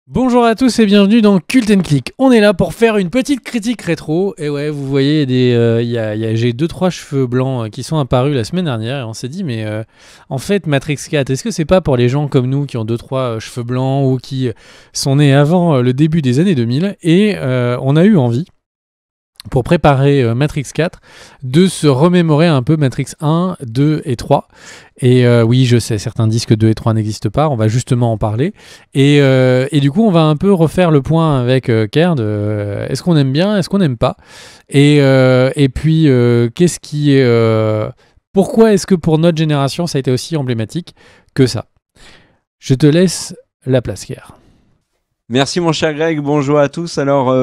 Bonjour à tous et bienvenue dans Cult & Click. On est là pour faire une petite critique rétro. Et ouais, vous voyez, j'ai 2-3 cheveux blancs qui sont apparus la semaine dernière. Et on s'est dit, mais en fait, Matrix 4, est-ce que c'est pas pour les gens comme nous qui ont 2-3 cheveux blancs ou qui sont nés avant le début des années 2000. Et on a eu envie, pour préparer Matrix 4, de se remémorer un peu Matrix 1, 2 et 3. Et oui, je sais, certains disent que 2 et 3 n'existent pas, on va justement en parler. Et du coup, on va un peu refaire le point avec Kerd. Est-ce qu'on aime bien, est-ce qu'on n'aime pas et puis, qu'est-ce qui est... pourquoi est-ce que pour notre génération, ça a été aussi emblématique que ça? Je te laisse la place, Kerd. Merci mon cher Greg, bonjour à tous. Alors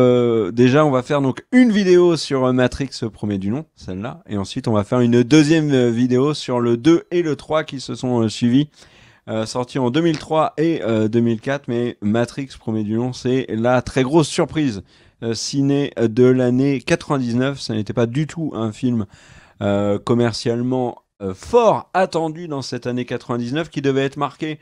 déjà on va faire donc une vidéo sur Matrix premier du nom, celle-là, et ensuite on va faire une deuxième vidéo sur le 2 et le 3 qui se sont suivis, sortis en 2003 et 2004, mais Matrix premier du nom c'est la très grosse surprise ciné de l'année 99, ça n'était pas du tout un film commercialement fort attendu dans cette année 99 qui devait être marqué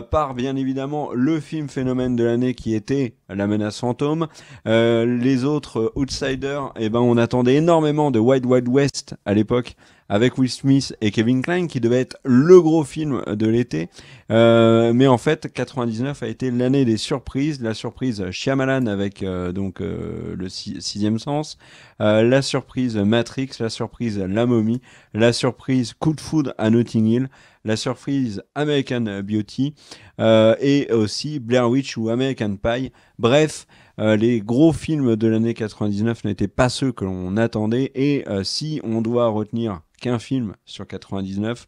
par bien évidemment le film phénomène de l'année qui était La Menace Fantôme. Les autres outsiders, on attendait énormément de Wild Wild West à l'époque avec Will Smith et Kevin Kline qui devait être le gros film de l'été. Mais en fait 99 a été l'année des surprises, la surprise Shyamalan avec le sixième sens, la surprise Matrix, la surprise La Momie, la surprise Coup de foudre à Notting Hill, la surprise American Beauty et aussi Blair Witch ou American Pie. Bref, les gros films de l'année 99 n'étaient pas ceux que l'on attendait et si on doit retenir qu'un film sur 99,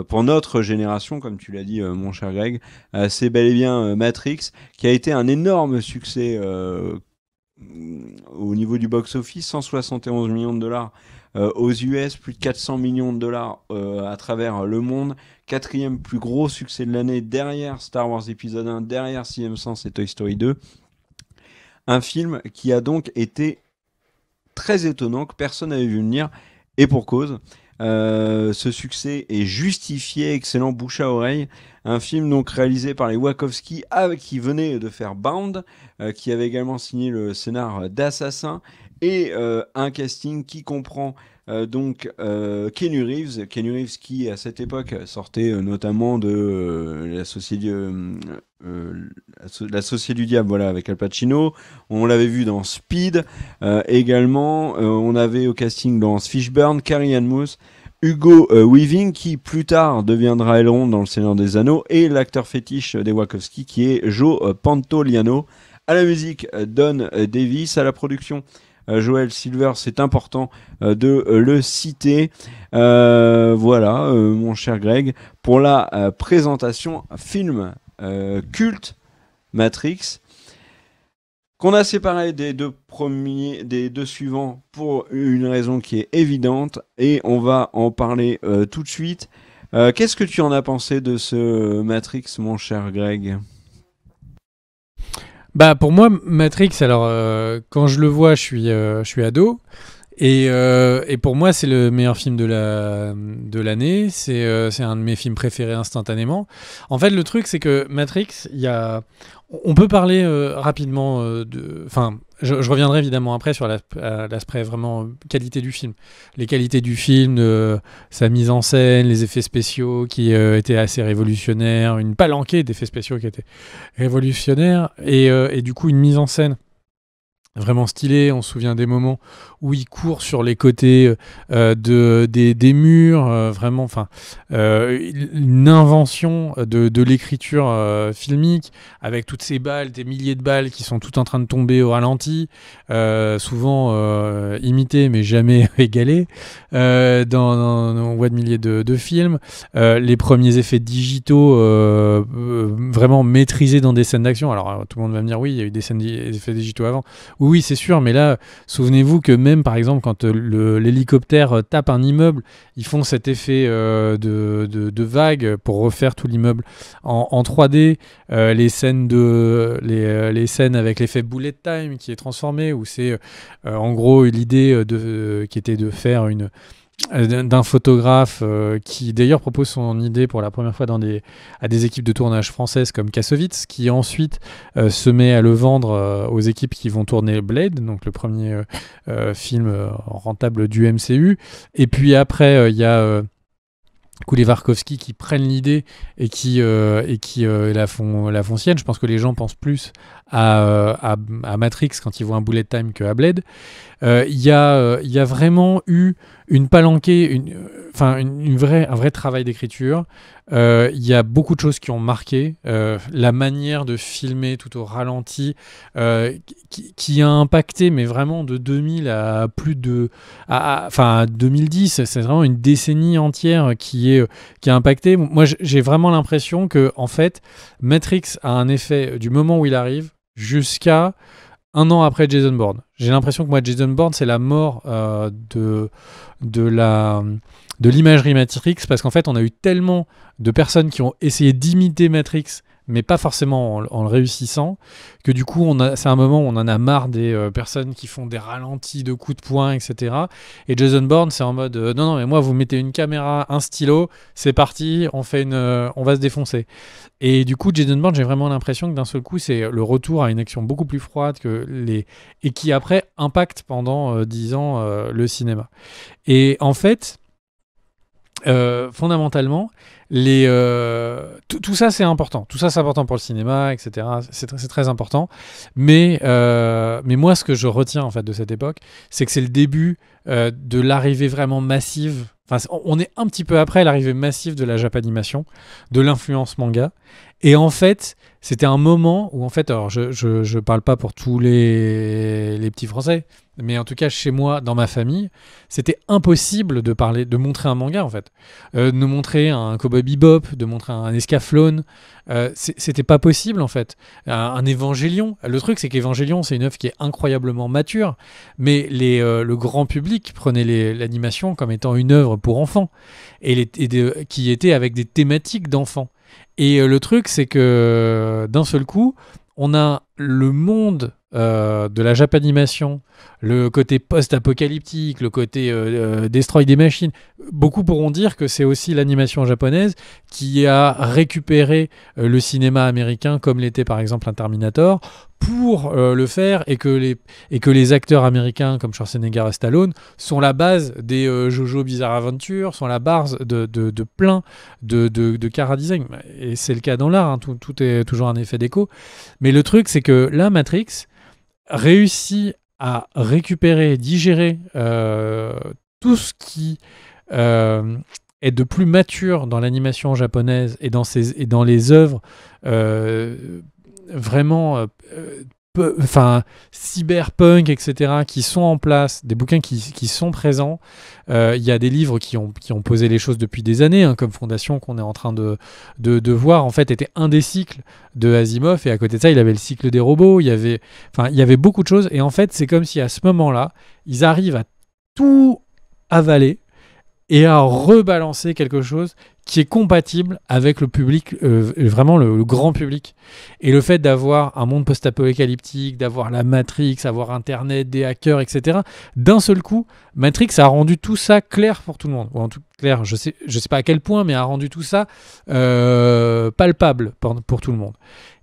pour notre génération, comme tu l'as dit mon cher Greg, c'est bel et bien Matrix qui a été un énorme succès au niveau du box-office, 171 millions de dollars aux US, plus de 400 millions de dollars à travers le monde, quatrième plus gros succès de l'année derrière Star Wars épisode 1, derrière Sixième Sens et Toy Story 2. Un film qui a donc été très étonnant, que personne n'avait vu venir, et pour cause. Ce succès est justifié, excellent bouche à oreille. Un film donc réalisé par les Wachowski qui venait de faire Bound, qui avait également signé le scénar d'Assassin, et un casting qui comprend Keanu Reeves qui à cette époque sortait notamment de la Société du Diable, voilà, avec Al Pacino. On l'avait vu dans Speed également. On avait au casting Laurence Fishburne, Carrie-Anne Moss, Hugo Weaving qui plus tard deviendra Elrond dans Le Seigneur des Anneaux, et l'acteur fétiche des Wachowski qui est Joe Pantoliano. À la musique, Don Davis. À la production, Joel Silver, c'est important de le citer. Voilà, mon cher Greg, pour la présentation film culte Matrix, qu'on a séparé des deux suivants pour une raison qui est évidente, et on va en parler tout de suite. Qu'est-ce que tu en as pensé de ce Matrix, mon cher Greg ? Bah pour moi, Matrix, alors quand je le vois, je suis ado. Et pour moi, c'est le meilleur film de l'année. C'est un de mes films préférés instantanément. En fait, le truc, c'est que Matrix, on peut parler rapidement enfin, je reviendrai évidemment après sur l'aspect vraiment qualité du film. Les qualités du film, sa mise en scène, les effets spéciaux qui étaient assez révolutionnaires, une palanquée d'effets spéciaux qui étaient révolutionnaires, et du coup une mise en scène vraiment stylé. On se souvient des moments où il court sur les côtés des murs, vraiment, enfin, une invention de l'écriture filmique, avec toutes ces balles, des milliers de balles qui sont toutes en train de tomber au ralenti, souvent imitées mais jamais égalées, on voit de milliers de films, les premiers effets digitaux vraiment maîtrisés dans des scènes d'action. Alors tout le monde va me dire oui, il y a eu des effets digitaux avant. Oui, c'est sûr, mais là, souvenez-vous que même, par exemple, quand l'hélicoptère tape un immeuble, ils font cet effet de vague pour refaire tout l'immeuble en 3D. Les scènes avec l'effet bullet time qui est transformé, où c'est en gros l'idée qui était de faire d'un photographe qui d'ailleurs propose son idée pour la première fois à des équipes de tournage françaises comme Kassovitz, qui ensuite se met à le vendre aux équipes qui vont tourner Blade, donc le premier film rentable du MCU. Et puis après, il y a les Warkowski qui prennent l'idée et qui la font sienne. Je pense que les gens pensent plus à Matrix quand ils voient un bullet time que à Blade. Il y a vraiment eu une palanquée, un vrai travail d'écriture. Il y a beaucoup de choses qui ont marqué. La manière de filmer tout au ralenti qui a impacté, mais vraiment de 2000 à plus de... à 2010, c'est vraiment une décennie entière qui a impacté. Moi, j'ai vraiment l'impression que, en fait, Matrix a un effet du moment où il arrive jusqu'à un an après Jason Bourne. J'ai l'impression que moi, Jason Bourne, c'est la mort de l'imagerie Matrix, parce qu'en fait, on a eu tellement de personnes qui ont essayé d'imiter Matrix, mais pas forcément en le réussissant, que du coup, c'est un moment où on en a marre des personnes qui font des ralentis de coups de poing, etc. Et Jason Bourne, c'est en mode non, mais moi, vous mettez une caméra, un stylo, c'est parti, on va se défoncer. Et du coup, Jason Bourne, j'ai vraiment l'impression que d'un seul coup, c'est le retour à une action beaucoup plus froide et qui après impacte pendant 10 ans le cinéma. Et en fait, fondamentalement, tout ça c'est important. Tout ça c'est important pour le cinéma, etc. C'est très important. Mais moi, ce que je retiens en fait de cette époque, c'est que c'est le début de l'arrivée vraiment massive. Enfin, on est un petit peu après l'arrivée massive de la Japanimation, de l'influence manga. Et en fait, c'était un moment où, en fait, alors je parle pas pour tous les petits Français, mais en tout cas, chez moi, dans ma famille, c'était impossible de montrer un manga, en fait. De montrer un Cowboy Bebop, de montrer un Escaflowne, c'était pas possible, en fait. Un Évangélion. Le truc, c'est qu'Évangélion, c'est une œuvre qui est incroyablement mature, mais le grand public prenait l'animation comme étant une œuvre pour enfants, qui était avec des thématiques d'enfants. Et le truc, c'est que d'un seul coup, on a le monde de la Japanimation, le côté post-apocalyptique, le côté destroy des machines. Beaucoup pourront dire que c'est aussi l'animation japonaise qui a récupéré le cinéma américain, comme l'était par exemple un Terminator, pour le faire, et que les acteurs américains comme Schwarzenegger et Stallone sont la base des Jojo Bizarre Adventure, sont la base de plein de chara design. Et c'est le cas dans l'art, hein, tout est toujours un effet d'écho. Mais le truc, c'est que là, Matrix réussit à récupérer, digérer tout ce qui est de plus mature dans l'animation japonaise et dans les œuvres vraiment cyberpunk, etc., qui sont en place, des bouquins qui sont présents. Il y a des livres qui ont posé les choses depuis des années, hein, comme Fondation, qu'on est en train de voir, en fait, était un des cycles de Asimov, et à côté de ça, il avait le cycle des robots, il y avait beaucoup de choses, et en fait, c'est comme si à ce moment-là, ils arrivent à tout avaler et à rebalancer quelque chose qui est compatible avec le public, vraiment le grand public. Et le fait d'avoir un monde post-apocalyptique, d'avoir la Matrix, avoir Internet, des hackers, etc., d'un seul coup, Matrix a rendu tout ça clair pour tout le monde. Ou en tout clair, je sais pas à quel point, mais a rendu tout ça palpable pour tout le monde.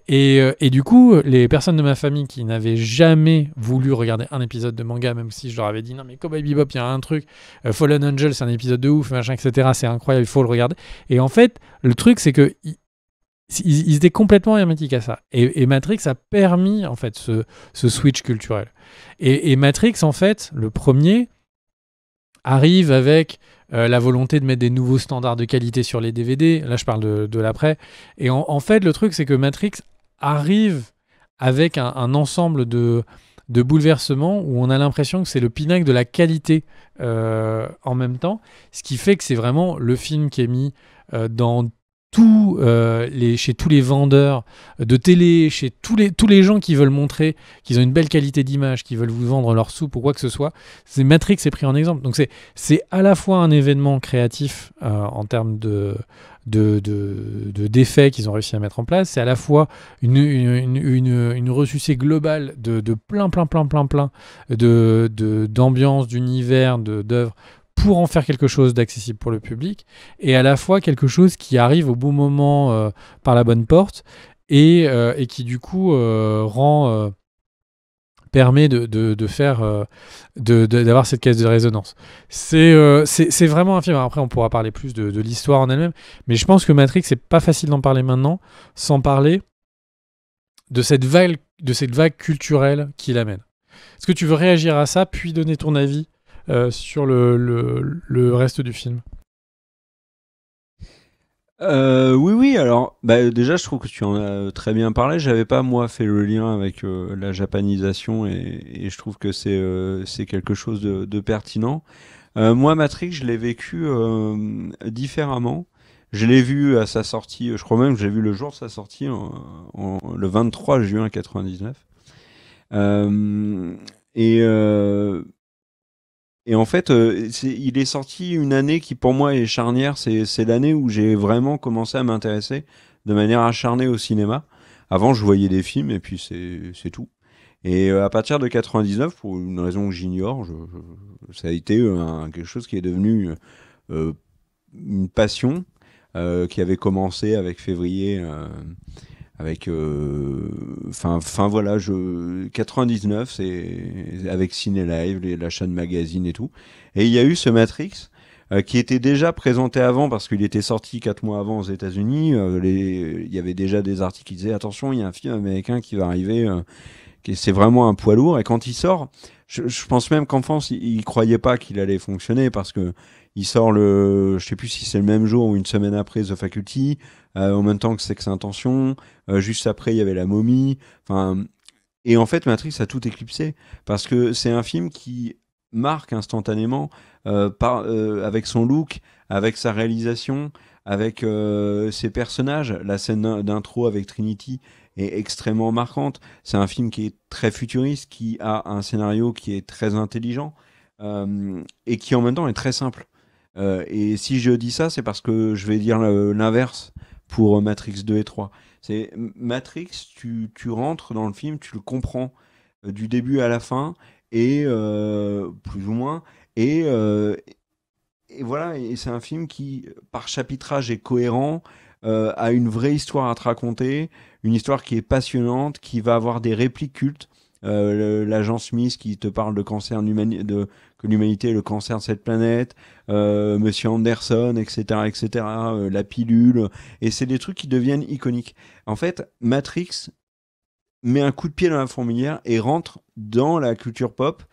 Et du coup, les personnes de ma famille qui n'avaient jamais voulu regarder un épisode de manga, même si je leur avais dit non mais Cowboy Bebop, il y a un truc, Fallen Angel, c'est un épisode de ouf, machin, etc., c'est incroyable, il faut le regarder. Et en fait, le truc, c'est que ils étaient complètement hermétiques à ça. Et Matrix a permis en fait ce switch culturel. Et Matrix, en fait, le premier, arrive avec la volonté de mettre des nouveaux standards de qualité sur les DVD. Là, je parle de l'après. Et en fait, le truc, c'est que Matrix arrive avec un ensemble de bouleversements où on a l'impression que c'est le pinacle de la qualité en même temps, ce qui fait que c'est vraiment le film qui est mis dans chez tous les vendeurs de télé, chez tous les gens qui veulent montrer qu'ils ont une belle qualité d'image, qui veulent vous vendre leur soupe ou quoi que ce soit. C'est Matrix est pris en exemple. Donc c'est à la fois un événement créatif en termes d'effets qu'ils ont réussi à mettre en place, c'est à la fois une ressucée globale de plein d'ambiance, d'univers, d'œuvres pour en faire quelque chose d'accessible pour le public, et à la fois quelque chose qui arrive au bon moment par la bonne porte, et qui du coup permet de faire d'avoir cette caisse de résonance. C'est vraiment un film. Après, on pourra parler plus de l'histoire en elle-même, mais je pense que Matrix, c'est pas facile d'en parler maintenant sans parler de cette vague culturelle qu'il amène. Est-ce que tu veux réagir à ça, puis donner ton avis sur le reste du film? Oui. Alors, déjà, je trouve que tu en as très bien parlé. J'avais pas moi fait le lien avec la japanisation et je trouve que c'est quelque chose de pertinent. Moi, Matrix, je l'ai vécu différemment. Je l'ai vu à sa sortie. Je crois même que j'ai vu le jour de sa sortie, le 23 juin 99. Euh, et euh, et en fait, il est sorti une année qui pour moi est charnière. C'est l'année où j'ai vraiment commencé à m'intéresser de manière acharnée au cinéma. Avant, je voyais des films et puis c'est tout. Et à partir de 99, pour une raison que j'ignore, ça a été quelque chose qui est devenu euh, une passion qui avait commencé avec février. Avec enfin voilà, 99, c'est avec Ciné Live, la chaîne magazine et tout, et il y a eu ce Matrix qui était déjà présenté avant parce qu'il était sorti 4 mois avant aux États-Unis. Il y avait déjà des articles qui disaient attention, il y a un film américain qui va arriver, c'est vraiment un poids lourd, et quand il sort, je pense même qu'en France il croyait pas qu'il allait fonctionner parce que il sort je sais plus si c'est le même jour ou une semaine après The Faculty, en même temps que Sex Intention. Juste après, il y avait La Momie. Enfin, et en fait, Matrix a tout éclipsé parce que c'est un film qui marque instantanément avec son look, avec sa réalisation, avec ses personnages. La scène d'intro avec Trinity est extrêmement marquante. C'est un film qui est très futuriste, qui a un scénario qui est très intelligent et qui en même temps est très simple. Et si je dis ça, c'est parce que je vais dire l'inverse pour Matrix 2 et 3. C'est Matrix, tu rentres dans le film, tu le comprends du début à la fin, et plus ou moins, et, euh, et voilà, et c'est un film qui, par chapitrage, est cohérent, a une vraie histoire à te raconter, une histoire qui est passionnante, qui va avoir des répliques cultes. L'agent Smith qui te parle de que l'humanité est le cancer de cette planète, Monsieur Anderson, etc., etc., la pilule, et c'est des trucs qui deviennent iconiques. En fait, Matrix met un coup de pied dans la fourmilière et rentre dans la culture pop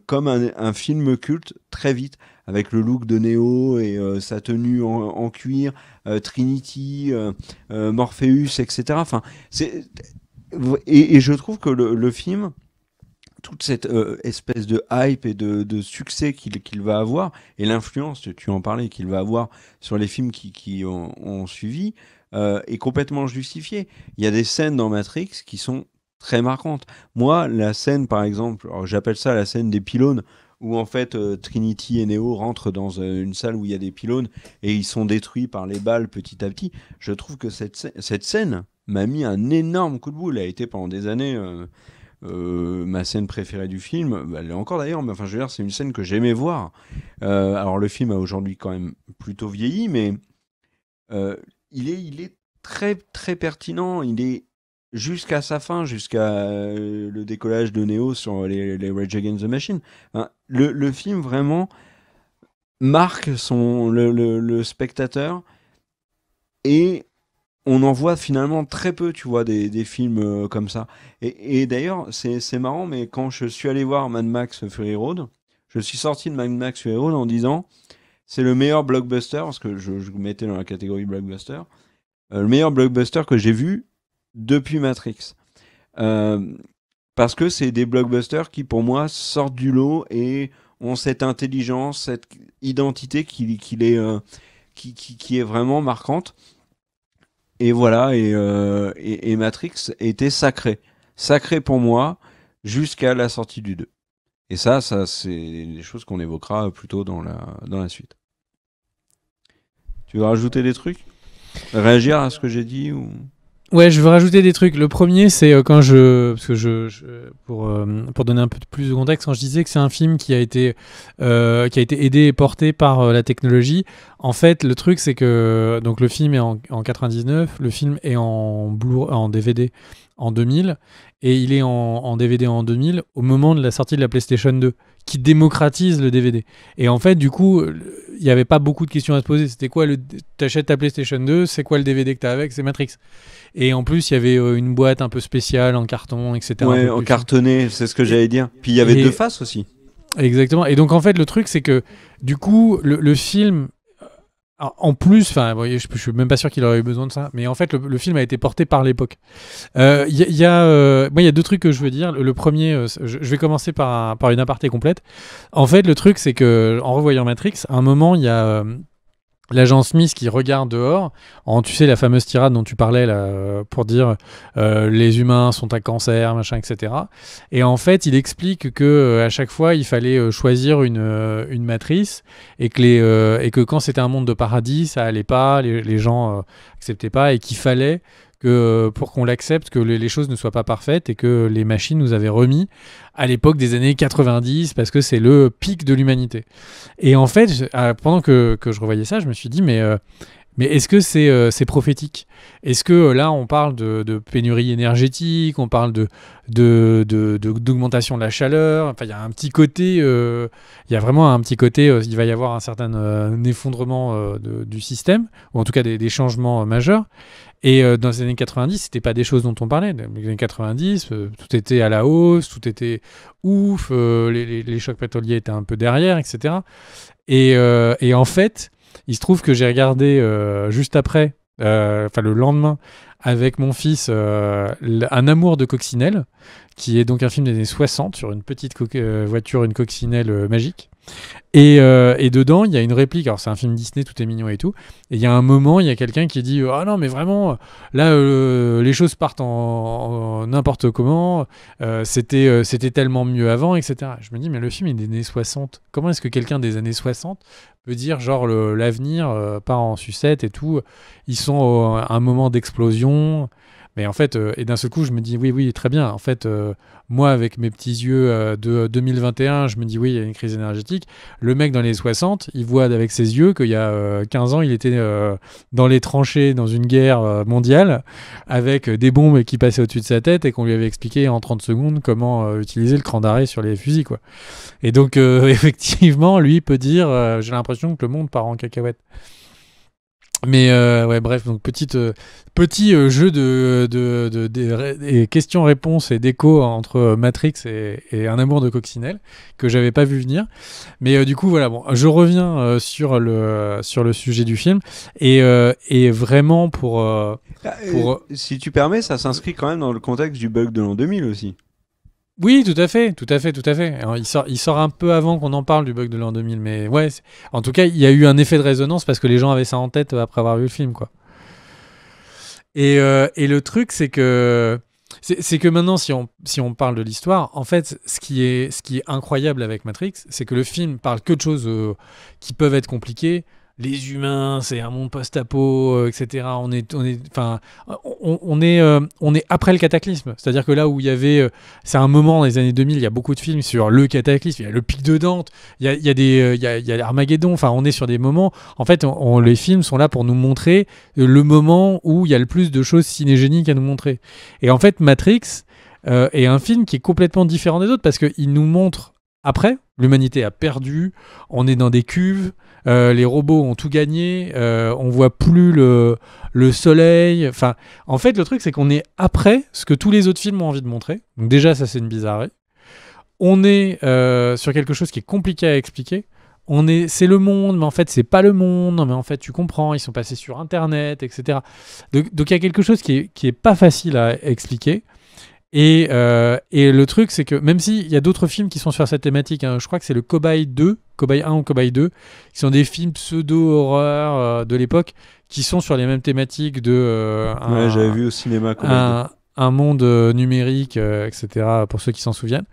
comme un film culte très vite, avec le look de Neo et sa tenue en cuir, Trinity, Morpheus, etc. Enfin, et je trouve que le film, toute cette espèce de hype et de succès qu'il va avoir, et l'influence, tu en parlais, qu'il va avoir sur les films qui ont suivi, est complètement justifiée. Il y a des scènes dans Matrix qui sont très marquantes. Moi, la scène, par exemple, alors j'appelle ça la scène des pylônes, où en fait Trinity et Neo rentrent dans une salle où il y a des pylônes et ils sont détruits par les balles petit à petit. Je trouve que cette scène m'a mis un énorme coup de boule. Elle a été pendant des années ma scène préférée du film. Elle l'est encore d'ailleurs, mais enfin, je veux dire, c'est une scène que j'aimais voir. Alors, le film a aujourd'hui quand même plutôt vieilli, mais euh, il est très, très pertinent. Il est jusqu'à sa fin, jusqu'à le décollage de Neo sur les Rage Against the Machine. Hein, le film vraiment marque le spectateur, et on en voit finalement très peu, tu vois, des films comme ça. Et d'ailleurs, c'est marrant, mais quand je suis allé voir Mad Max Fury Road, je suis sorti de Mad Max Fury Road en disant c'est le meilleur blockbuster, parce que je mettais dans la catégorie blockbuster, le meilleur blockbuster que j'ai vu depuis Matrix. Euh, Parce que c'est des blockbusters qui, pour moi, sortent du lot et ont cette intelligence, cette identité qui est vraiment marquante. Et voilà, et Matrix était sacré. Sacré pour moi jusqu'à la sortie du 2. Et ça c'est des choses qu'on évoquera plutôt dans la suite. Tu veux rajouter des trucs? Réagir à ce que j'ai dit ou... Ouais, je veux rajouter des trucs. Le premier, c'est quand parce que pour donner un peu plus de contexte, quand je disais que c'est un film qui a été aidé et porté par la technologie. En fait, le truc, c'est que donc le film est en 99, le film est en DVD en 2000, et il est en DVD en 2000 au moment de la sortie de la PlayStation 2, qui démocratise le DVD. Et en fait, du coup, il n'y avait pas beaucoup de questions à se poser. C'était quoi t'achètes ta PlayStation 2, c'est quoi le DVD que t'as avec? C'est Matrix. Et en plus, il y avait une boîte un peu spéciale en carton, etc. Ouais, en cartonné, c'est ce que j'allais dire. Puis il y avait deux faces aussi. Exactement. Et donc, en fait, le truc, c'est que du coup, le film, en plus, enfin, bon, je suis même pas sûr qu'il aurait eu besoin de ça, mais en fait, le film a été porté par l'époque. Moi, il y a deux trucs que je veux dire. Le premier, je vais commencer par une aparté complète. En fait, le truc, c'est que en revoyant Matrix, à un moment, il y a l'agent Smith qui regarde dehors, tu sais, la fameuse tirade dont tu parlais là, pour dire les humains sont un cancer, machin, etc. Et en fait, il explique que à chaque fois, il fallait choisir une matrice, et que quand c'était un monde de paradis, ça allait pas, les gens acceptaient pas, et qu'il fallait que pour qu'on l'accepte, que les choses ne soient pas parfaites, et que les machines nous avaient remis à l'époque des années 90, parce que c'est le pic de l'humanité. Et en fait, pendant que je revoyais ça, je me suis dit, mais est-ce que c'est prophétique? Est-ce que là, on parle de pénurie énergétique, on parle d'augmentation de la chaleur? Enfin, il y a un petit côté, il y a vraiment un petit côté, il va y avoir un certain effondrement du système, ou en tout cas des changements majeurs. Et dans les années 90, c'était pas des choses dont on parlait. Dans les années 90, tout était à la hausse, tout était ouf, les chocs pétroliers étaient un peu derrière, etc. Et en fait, il se trouve que j'ai regardé juste après, le lendemain, avec mon fils, Un amour de coccinelle, qui est donc un film des années 60 sur une petite voiture, une coccinelle magique. Et dedans, il y a une réplique. Alors, c'est un film Disney, tout est mignon et tout. Et il y a un moment, il y a quelqu'un qui dit ah non, mais vraiment, là, les choses partent en n'importe comment. C'était tellement mieux avant, etc. Je me dis, mais le film est des années 60. Comment est-ce que quelqu'un des années 60 peut dire, genre, l'avenir part en sucette et tout? Ils sont à un moment d'explosion. Mais en fait, et d'un seul coup, je me dis, oui, très bien. En fait, moi, avec mes petits yeux de 2021, je me dis, oui, il y a une crise énergétique. Le mec dans les 60, il voit avec ses yeux qu'il y a 15 ans, il était dans les tranchées, dans une guerre mondiale, avec des bombes qui passaient au-dessus de sa tête, et qu'on lui avait expliqué en 30 secondes comment utiliser le cran d'arrêt sur les fusils, quoi. Et donc, effectivement, lui peut dire, j'ai l'impression que le monde part en cacahuète. Mais ouais, bref, donc petit jeu de questions-réponses et d'écho entre Matrix et Un amour de coccinelle que j'avais pas vu venir. Mais du coup, voilà, bon, je reviens sur le sujet du film, et vraiment pour si tu permets, ça s'inscrit quand même dans le contexte du bug de l'an 2000 aussi. Oui, tout à fait. Alors, il sort un peu avant qu'on en parle du bug de l'an 2000, mais ouais, en tout cas, il y a eu un effet de résonance parce que les gens avaient ça en tête après avoir vu le film, quoi. Et le truc, c'est que maintenant, si on parle de l'histoire, en fait, ce qui est incroyable avec Matrix, c'est que le film parle que de choses qui peuvent être compliquées. Les humains, c'est un monde post-apo, etc. On est après le cataclysme. C'est-à-dire que là où il y avait, c'est un moment dans les années 2000, il y a beaucoup de films sur le cataclysme. Il y a le pic de Dante, il y a Armageddon. Enfin, on est sur des moments. En fait, les films sont là pour nous montrer le moment où il y a le plus de choses cinégéniques à nous montrer. Et en fait, Matrix est un film qui est complètement différent des autres parce qu'il nous montre après, l'humanité a perdu, on est dans des cuves. Les robots ont tout gagné, on voit plus le soleil. Enfin, en fait, le truc, c'est qu'on est après ce que tous les autres films ont envie de montrer. Donc déjà, ça, c'est une bizarrerie. On est sur quelque chose qui est compliqué à expliquer. C'est le monde, mais en fait, c'est pas le monde. Non, mais en fait, tu comprends, ils sont passés sur Internet, etc. Donc il y a quelque chose qui est pas facile à expliquer. Et le truc, c'est que même s'il y a d'autres films qui sont sur cette thématique, hein, je crois que c'est le Cobaye 1 ou Cobaye 2, qui sont des films pseudo-horreur de l'époque, qui sont sur les mêmes thématiques de... ouais, j'avais vu au cinéma Cobaye 2. Un monde numérique, etc., pour ceux qui s'en souviennent.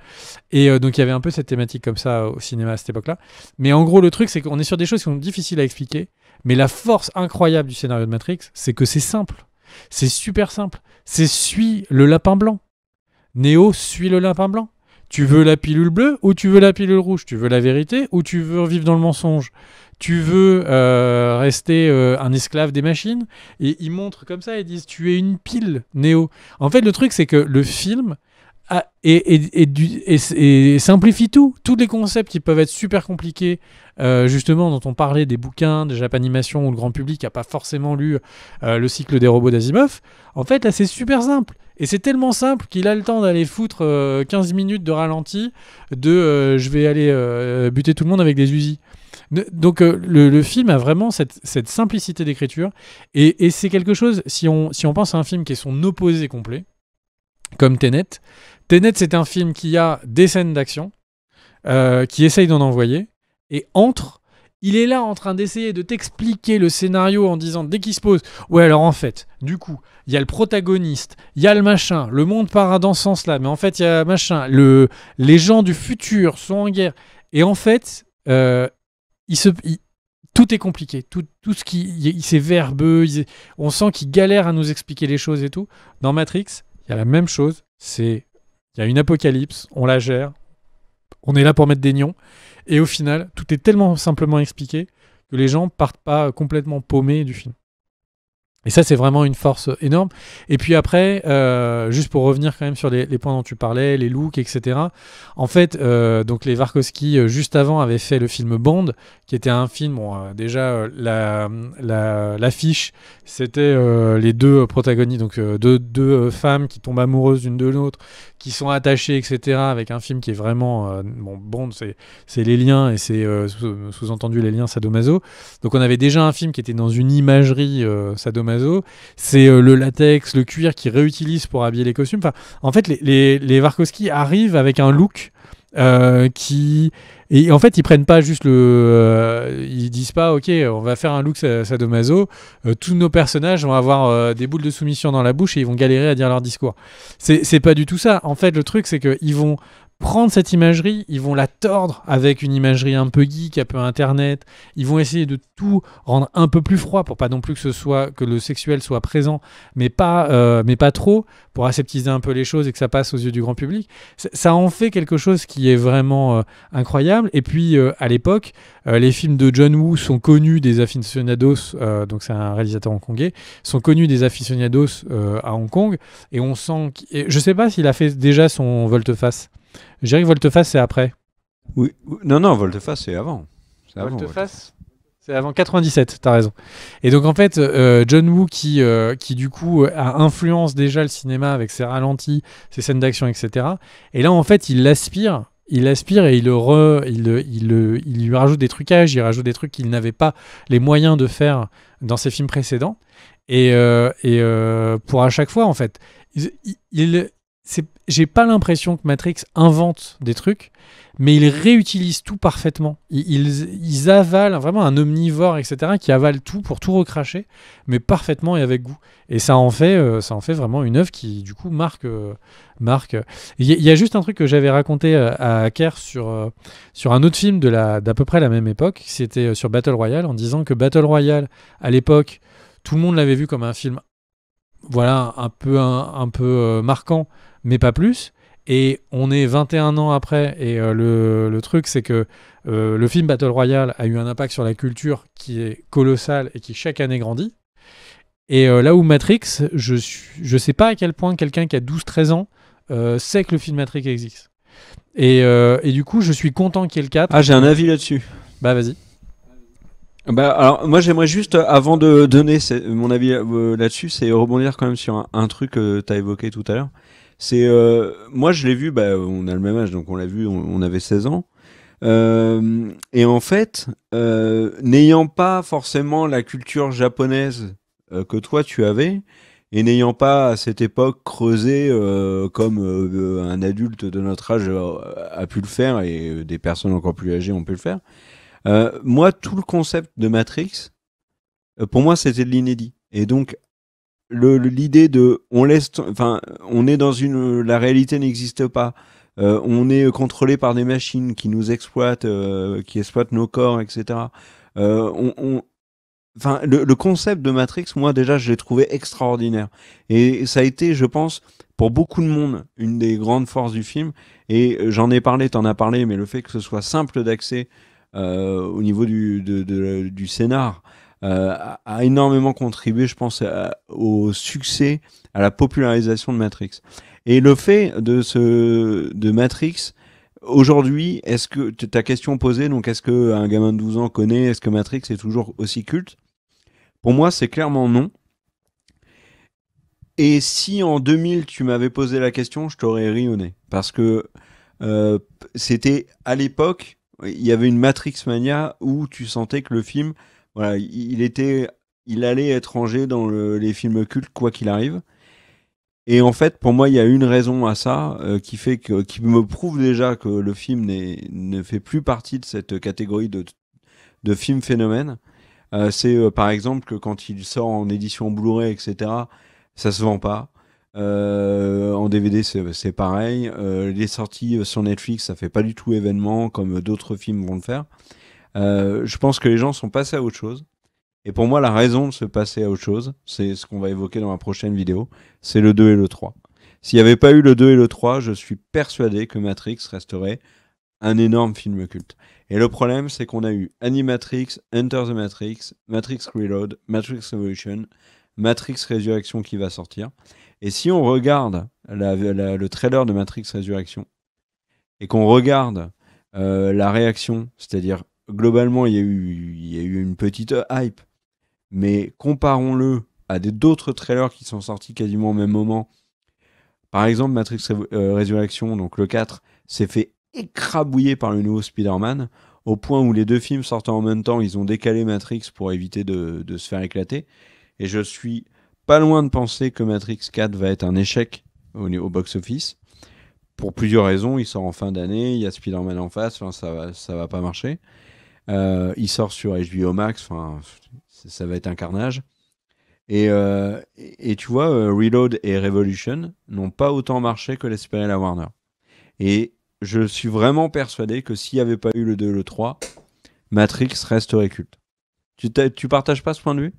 Et donc il y avait un peu cette thématique comme ça au cinéma à cette époque-là. Mais en gros, le truc, c'est qu'on est sur des choses qui sont difficiles à expliquer, mais la force incroyable du scénario de Matrix, c'est que c'est simple. C'est super simple. C'est suis le lapin blanc. Néo suit le lapin blanc. Tu veux la pilule bleue ou tu veux la pilule rouge? Tu veux la vérité ou tu veux vivre dans le mensonge? Tu veux rester un esclave des machines? Et ils montrent comme ça, ils disent tu es une pile, Néo. En fait, le truc, c'est que le film et simplifie tout. Tous les concepts qui peuvent être super compliqués, justement, dont on parlait des bouquins, des Japanimation, où le grand public n'a pas forcément lu le cycle des robots d'Asimov. En fait, là, c'est super simple. Et c'est tellement simple qu'il a le temps d'aller foutre 15 minutes de ralenti de je vais aller buter tout le monde avec des Uzi. Donc le film a vraiment cette simplicité d'écriture. Et c'est quelque chose, si on pense à un film qui est son opposé complet, comme Tenet. Tenet, c'est un film qui a des scènes d'action, qui essaye d'en envoyer, et il est là en train d'essayer de t'expliquer le scénario en disant, dès qu'il se pose, ouais alors en fait, du coup, il y a le protagoniste, il y a le machin, le monde part dans ce sens-là, mais en fait il y a machin, les gens du futur sont en guerre, et en fait, tout est compliqué, tout ce qui, c'est verbeux, on sent qu'il galère à nous expliquer les choses et tout. Dans Matrix, il y a la même chose, il y a une apocalypse, on la gère, on est là pour mettre des nions, et au final, tout est tellement simplement expliqué que les gens partent pas complètement paumés du film. Et ça, c'est vraiment une force énorme. Et puis après, juste pour revenir quand même sur les points dont tu parlais, les looks, etc. En fait, donc les Wachowski, juste avant, avaient fait le film Bond, qui était un film, bon, déjà, l'affiche, c'était les deux protagonistes, donc deux femmes qui tombent amoureuses l'une de l'autre, qui sont attachées, etc., avec un film qui est vraiment... bon, Bond, c'est les liens, et c'est sous-entendu les liens sadomaso. Donc on avait déjà un film qui était dans une imagerie sadomaso. C'est le latex, le cuir qu'ils réutilisent pour habiller les costumes. Enfin, en fait, les Wachowski arrivent avec un look qui... Et en fait, ils prennent pas juste ils disent pas, ok, on va faire un look sadomaso, tous nos personnages vont avoir des boules de soumission dans la bouche et ils vont galérer à dire leur discours. C'est pas du tout ça. En fait, le truc, c'est qu'ils vont prendre cette imagerie, ils vont la tordre avec une imagerie un peu geek, un peu internet. Ils vont essayer de tout rendre un peu plus froid pour pas non plus que le sexuel soit présent, mais pas trop, pour aseptiser un peu les choses et que ça passe aux yeux du grand public. Ça en fait quelque chose qui est vraiment incroyable. Et puis à l'époque, les films de John Woo sont connus des aficionados, donc c'est un réalisateur hongkongais, sont connus des aficionados à Hong Kong, et on sent... je sais pas s'il a fait déjà son volte-face. Je dirais que volte-face, c'est après. Oui. Non, volte-face, c'est avant. Volte-face, c'est avant 97, t'as raison. Et donc en fait, John Woo qui du coup a influence déjà le cinéma avec ses ralentis, ses scènes d'action, etc. Et là en fait, il l'aspire et il lui rajoute des trucages, il rajoute des trucs qu'il n'avait pas les moyens de faire dans ses films précédents. Et pour à chaque fois, en fait, j'ai pas l'impression que Matrix invente des trucs, mais ils réutilisent tout parfaitement. Ils avalent vraiment un omnivore, etc., qui avale tout pour tout recracher, mais parfaitement et avec goût. Et ça en fait vraiment une œuvre qui, du coup, marque. Il y a juste un truc que j'avais raconté à Hacker sur un autre film d'à peu près la même époque, c'était sur Battle Royale, en disant que Battle Royale, à l'époque, tout le monde l'avait vu comme un film, voilà, un peu marquant, mais pas plus. Et on est 21 ans après, et le truc, c'est que le film Battle Royale a eu un impact sur la culture qui est colossal et qui chaque année grandit. Et là où Matrix, je sais pas à quel point quelqu'un qui a 12-13 ans sait que le film Matrix existe. Et du coup, je suis content qu'il y ait le 4. Ah, j'ai un avis là-dessus. Bah, vas-y. Bah, alors, moi, j'aimerais juste, avant de donner mon avis là-dessus, c'est rebondir quand même sur un truc que tu as évoqué tout à l'heure. C'est moi, je l'ai vu, on a le même âge, donc on l'a vu, on avait 16 ans. Et en fait, n'ayant pas forcément la culture japonaise que toi tu avais, et n'ayant pas à cette époque creusé comme un adulte de notre âge a pu le faire, et des personnes encore plus âgées ont pu le faire, moi, tout le concept de Matrix, pour moi, c'était de l'inédit. Et donc, l'idée de on est dans la réalité n'existe pas, on est contrôlé par des machines qui nous exploitent, qui exploitent nos corps, etc. enfin, le concept de Matrix, moi déjà, je l'ai trouvé extraordinaire. Et ça a été, je pense, pour beaucoup de monde, une des grandes forces du film. Et j'en ai parlé, t'en as parlé, mais le fait que ce soit simple d'accès au niveau du scénar a énormément contribué, je pense, au succès, à la popularisation de Matrix. Et le fait de Matrix, aujourd'hui, est-ce que ta question posée, donc est-ce qu'un gamin de 12 ans connaît, est-ce que Matrix est toujours aussi culte? Pour moi, c'est clairement non. Et si en 2000 tu m'avais posé la question, je t'aurais ri au nez. Parce que euh, c'était à l'époque, il y avait une Matrix Mania où tu sentais que le film, voilà, il allait être rangé dans les films cultes quoi qu'il arrive. Et en fait, pour moi, il y a une raison à ça qui me prouve déjà que le film ne fait plus partie de cette catégorie de film phénomène. C'est par exemple que quand il sort en édition Blu-ray, etc., ça se vend pas. En DVD, c'est pareil. Les sorties sur Netflix, ça fait pas du tout événement comme d'autres films vont le faire. Je pense que les gens sont passés à autre chose. Et pour moi, la raison de se passer à autre chose, c'est ce qu'on va évoquer dans la prochaine vidéo, c'est le 2 et le 3. S'il n'y avait pas eu le 2 et le 3, je suis persuadé que Matrix resterait un énorme film culte. Et le problème, c'est qu'on a eu Animatrix, Enter the Matrix, Matrix Reload, Matrix Revolution, Matrix Résurrection qui va sortir. Et si on regarde le trailer de Matrix Résurrection et qu'on regarde la réaction, c'est-à-dire globalement, il y a eu une petite hype, mais comparons-le à d'autres trailers qui sont sortis quasiment au même moment. Par exemple, Matrix Résurrection, donc le 4, s'est fait écrabouiller par le nouveau Spider-Man, au point où les deux films sortant en même temps, ils ont décalé Matrix pour éviter de se faire éclater. Et je suis pas loin de penser que Matrix 4 va être un échec au box-office. Pour plusieurs raisons, il sort en fin d'année, il y a Spider-Man en face, ça va pas marcher. Il sort sur HBO Max, ça va être un carnage. Et tu vois, Reload et Revolution n'ont pas autant marché que l'espérait la Warner. Et je suis vraiment persuadé que s'il n'y avait pas eu le 2 et le 3, Matrix resterait culte. Tu partages pas ce point de vue?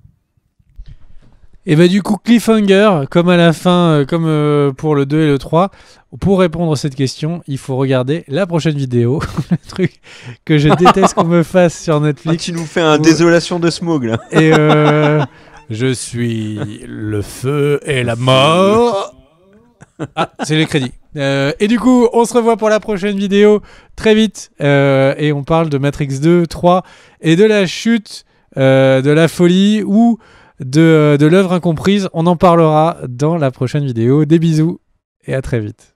Et bah du coup, cliffhanger, comme à la fin, comme pour le 2 et le 3, pour répondre à cette question, il faut regarder la prochaine vidéo, le truc que je déteste qu'on me fasse sur Netflix. Tu nous fais un désolation de smog là. Et je suis le feu et la mort. Ah, c'est les crédits. Et du coup, on se revoit pour la prochaine vidéo très vite. Et on parle de Matrix 2, 3 et de la chute, de la folie ou de l'œuvre incomprise. On en parlera dans la prochaine vidéo. Des bisous et à très vite.